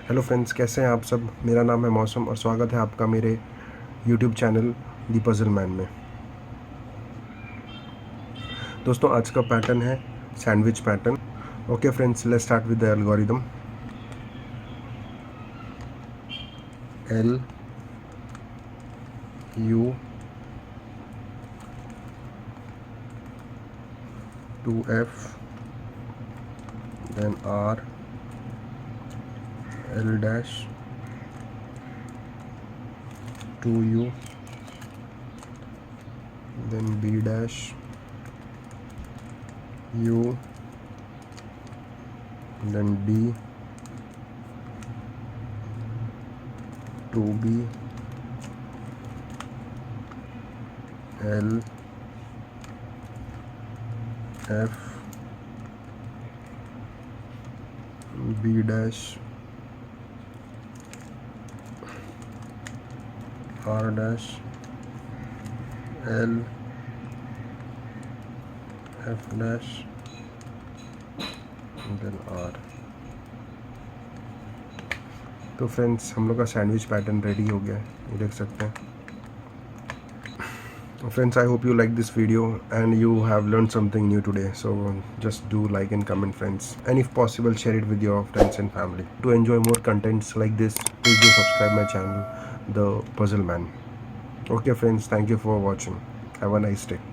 Hello friends, कैसे हैं आप सब। मेरा नाम है मौसम और स्वागत है आपका मेरे यूट्यूब चैनल दी पजल मैन में। दोस्तों, आज का पैटर्न है sandwich pattern. Okay friends, let's start with the algorithm. L U 2F then R L dash 2U then B dash U then D 2B L F B dash R dash L F dash then R। तो friends, हम लोग का sandwich pattern ready हो गया है, ये देख सकते हैं। Friends, I hope you like this video and you have learned something new today. So just do like and comment, friends, and if possible share it with your friends and family. To enjoy more contents like this, please do subscribe my channel, The Puzzle Man. Okay friends, thank you for watching. Have a nice day.